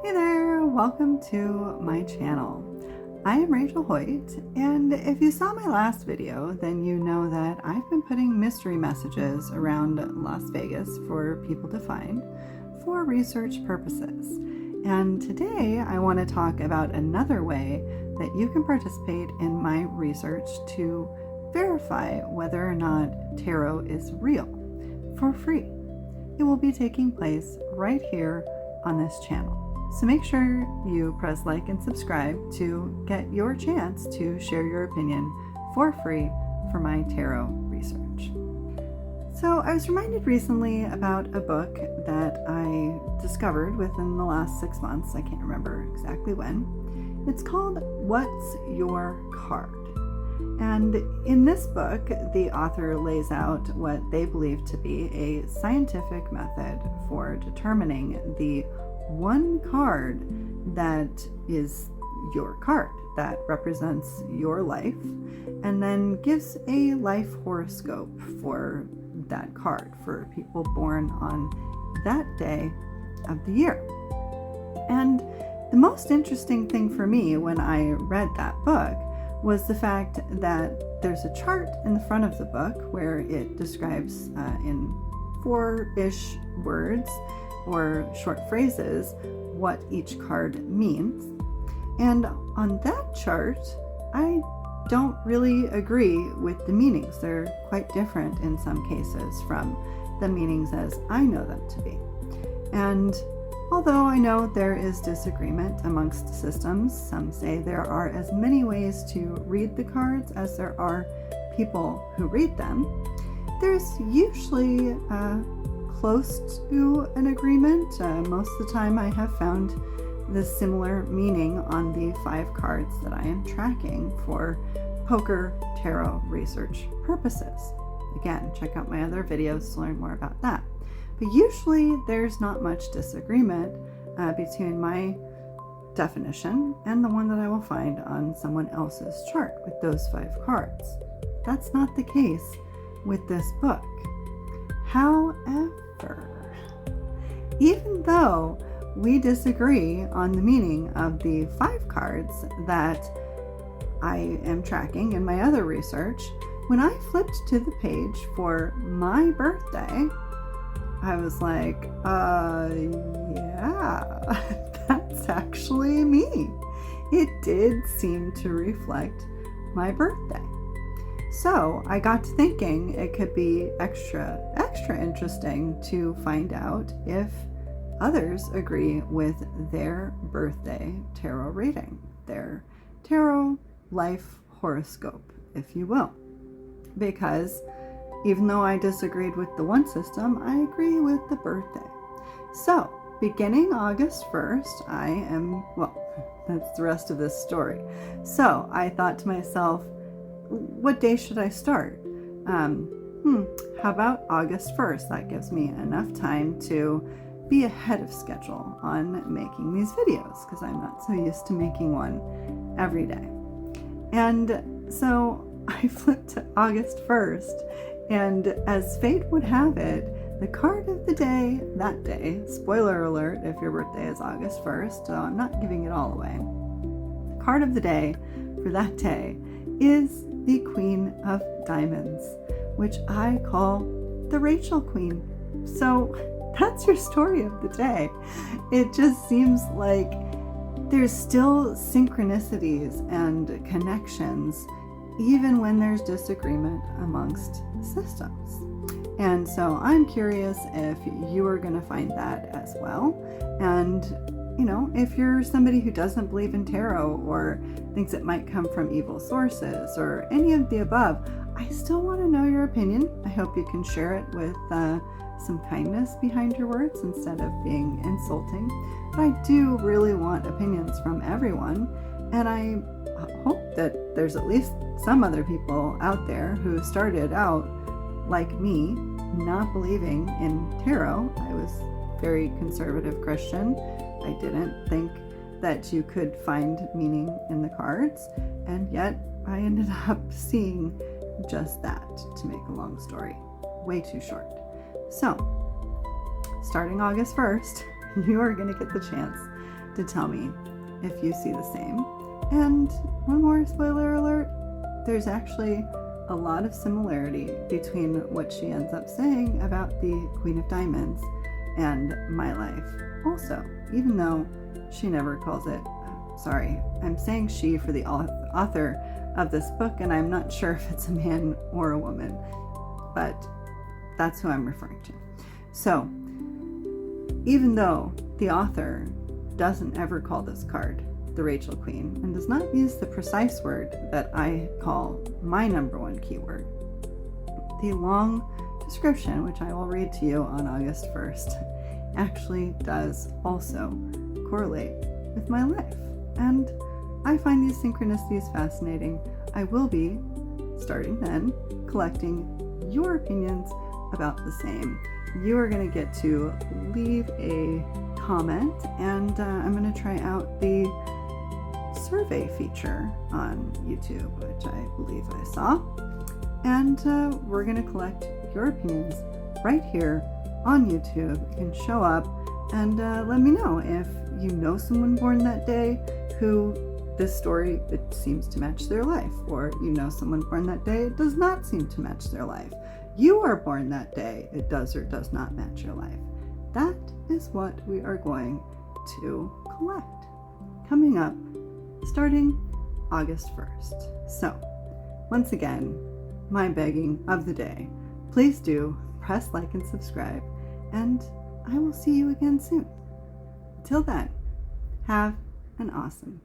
Hey there, welcome to my channel. I am Rachel Hoyt, and if you saw my last video, then you know that I've been putting mystery messages around Las Vegas for people to find for research purposes. And today I want to talk about another way that you can participate in my research to verify whether or not tarot is real for free. It will be taking place right here on this channel. So make sure you press like and subscribe to get your chance to share your opinion for free for my tarot research. So I was reminded recently about a book that I discovered within the last 6 months. I can't remember exactly when. It's called What's Your Card? And in this book, the author lays out what they believe to be a scientific method for determining the one card that is your card, that represents your life, and then gives a life horoscope for that card for people born on that day of the year. And the most interesting thing for me when I read that book was the fact that there's a chart in the front of the book where it describes in 4-ish words or short phrases what each card means. And on that chart, I don't really agree with the meanings. They're quite different in some cases from the meanings as I know them to be. And although I know there is disagreement amongst the systems, some say there are as many ways to read the cards as there are people who read them, there's usually close to an agreement. Most of the time I have found the similar meaning on the 5 cards that I am tracking for poker tarot research purposes. Again, check out my other videos to learn more about that. But usually there's not much disagreement between my definition and the one that I will find on someone else's chart with those 5 cards. That's not the case with this book. However, even though we disagree on the meaning of the 5 cards that I am tracking in my other research, when I flipped to the page for my birthday, I was like, yeah, that's actually me. It did seem to reflect my birthday. So I got to thinking it could be extra interesting to find out if others agree with their birthday tarot reading, their tarot life horoscope, if you will. Because even though I disagreed with the one system, I agree with the birthday. So beginning August 1st, that's the rest of this story. So I thought to myself, what day should I start? How about August 1st? That gives me enough time to be ahead of schedule on making these videos because I'm not so used to making one every day. And so I flipped to August 1st, and as fate would have it, the card of the day that day, spoiler alert if your birthday is August 1st, so I'm not giving it all away. The card of the day for that day is the Queen of Diamonds, which I call the Rachel Queen. So that's your story of the day. It just seems like there's still synchronicities and connections even when there's disagreement amongst systems. And so I'm curious if you are going to find that as well. And if you're somebody who doesn't believe in tarot or thinks it might come from evil sources or any of the above, I still want to know your opinion. I hope you can share it with some kindness behind your words instead of being insulting. But I do really want opinions from everyone, and I hope that there's at least some other people out there who started out like me, not believing in tarot. I was a very conservative Christian. I didn't think that you could find meaning in the cards, and yet I ended up seeing just that, to make a long story way too short. So, starting August 1st, you are going to get the chance to tell me if you see the same. And one more spoiler alert, there's actually a lot of similarity between what she ends up saying about the Queen of Diamonds and my life also, even though she never calls it, sorry, I'm saying she for the author of this book, and I'm not sure if it's a man or a woman, but that's who I'm referring to. So even though the author doesn't ever call this card the Rachel Queen and does not use the precise word that I call my number one keyword, the long description, which I will read to you on August 1st, actually does also correlate with my life. And I find these synchronicities fascinating. I will be, starting then, collecting your opinions about the same. You are going to get to leave a comment, and I'm going to try out the survey feature on YouTube, which I believe I saw. And we're going to collect your opinions right here on YouTube. You can show up and let me know if you know someone born that day who this story, it seems to match their life, or you know someone born that day, it does not seem to match their life. You are born that day, it does or does not match your life. That is what we are going to collect coming up starting August 1st. So once again, my begging of the day, please do press like and subscribe, and I will see you again soon. Until then, have an awesome